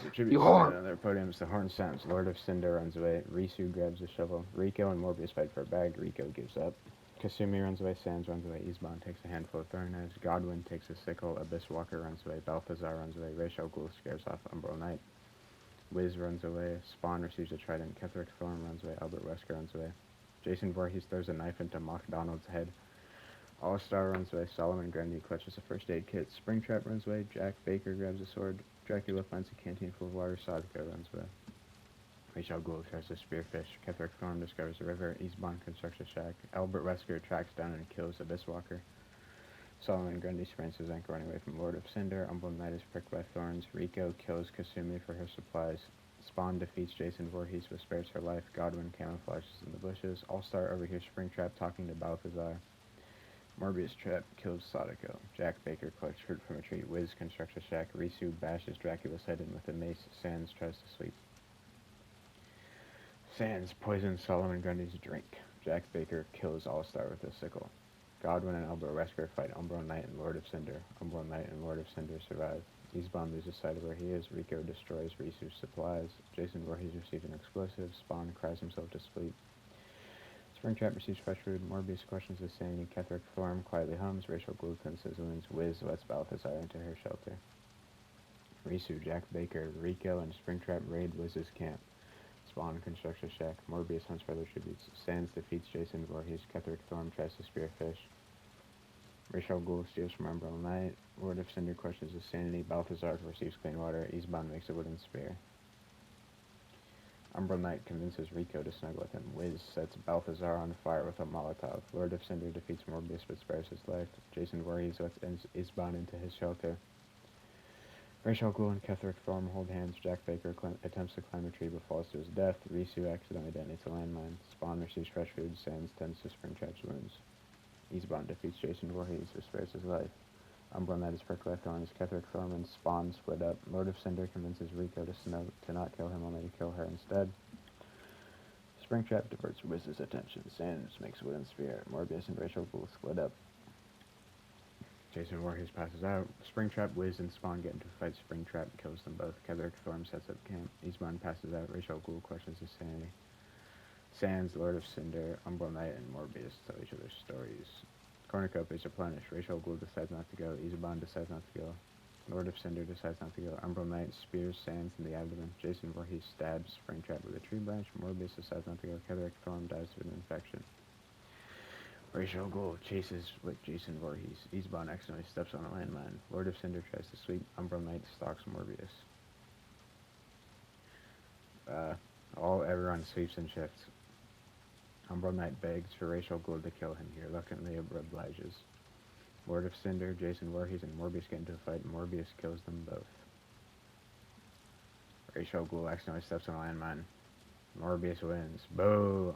The tributes stand Your on their podiums. The horn sounds. Lord of Cinder runs away. Risu grabs a shovel. Rico and Morbius fight for a bag. Rico gives up. Kasumi runs away. Sans runs away. Isban takes a handful of throwing knives. Godwin takes a sickle. Abyss Walker runs away. Balthazar runs away. Rachel Ghoul scares off Umbral Knight. Wiz runs away. Spawn receives a trident. Ketherick Thorn runs away. Albert Wesker runs away. Jason Voorhees throws a knife into MacDonald's head. All-Star runs away. Solomon Grundy clutches a first aid kit. Springtrap runs away. Jack Baker grabs a sword. Dracula finds a canteen full of water. Sadako runs away. Rachel Gould tries to spearfish. Ketherick Thorn discovers a river. Eastbound constructs a shack. Albert Wesker tracks down and kills Abyss Walker. Solomon Grundy sprains his ankle running away from Lord of Cinder. Umbral Knight is pricked by thorns. Rico kills Kasumi for her supplies. Spawn defeats Jason Voorhees but spares her life. Godwin camouflages in the bushes. All-Star overhears Springtrap talking to Balthazar. Morbius Trap kills Sadako. Jack Baker collects fruit from a tree. Wiz constructs a shack. Risu bashes Dracula's head in with a mace. Sans tries to sleep. Sans poisons Solomon Grundy's drink. Jack Baker kills All-Star with a sickle. Godwin and Albert Wesker fight Umbral Knight and Lord of Cinder. Umbral Knight and Lord of Cinder survive. Eastbound loses sight of where he is. Rico destroys Risu's supplies. Jason Voorhees receives an explosive. Spawn cries himself to sleep. Springtrap receives fresh food. Morbius questions his sanity. Ketherick Thorm quietly hums. Rachel Gould cleanses his wounds. Wiz lets Balthazar into her shelter. Risu, Jack Baker, Rico, and Springtrap raid Wiz's camp. Spawn constructs a shack. Morbius hunts for other tributes. Sans defeats Jason Voorhees. Ketherick Thorm tries to spearfish. Rachel Gould steals from Umbral Knight. Lord of Cinder questions his sanity. Balthazar receives clean water. Eastbound makes a wooden spear. Umbral Knight convinces Rico to snuggle with him. Wiz sets Balthazar on fire with a Molotov. Lord of Cinder defeats Morbius but spares his life. Jason Voorhees lets Isban into his shelter. Rachel Gould and Ketherick Thorm hold hands. Jack Baker attempts to climb a tree but falls to his death. Risu accidentally detonates a landmine. Spawn receives fresh food. Sans tends to Springtrap's wounds. Eastbound defeats Jason Voorhees but spares his life. Umbral Knight is pricked by thorns. Ketherick Thorm and Spawn split up. Lord of Cinder convinces Rico to not kill him, only to kill her instead. Springtrap diverts Wiz's attention. Sans makes a wooden spear. Morbius and Rachel Gould split up. Jason Voorhees passes out. Springtrap, Wiz, and Spawn get into a fight. Springtrap kills them both. Ketherick Thorm sets up camp. Eastbound passes out. Rachel Gould questions his sanity. Sans, Lord of Cinder, Umbral Knight, and Morbius tell each other stories. Cornucopia is replenished. Rachel Gould decides not to go. Eastbound decides not to go. Lord of Cinder decides not to go. Umbral Knight spears Sans in the abdomen. Jason Voorhees stabs Springtrap with a tree branch. Morbius decides not to go. Ketherick Thorm dies of an infection. Rachel Gould chases with Jason Voorhees. Eastbound accidentally steps on a landmine. Lord of Cinder tries to sweep. Umbral Knight stalks Morbius. Everyone sweeps and shifts. Umbral Knight begs for Rachel Gould to kill him. He reluctantly obliges. Lord of Cinder, Jason Voorhees, and Morbius get into a fight. Morbius kills them both. Rachel Gould accidentally steps on a landmine. Morbius wins. Boo!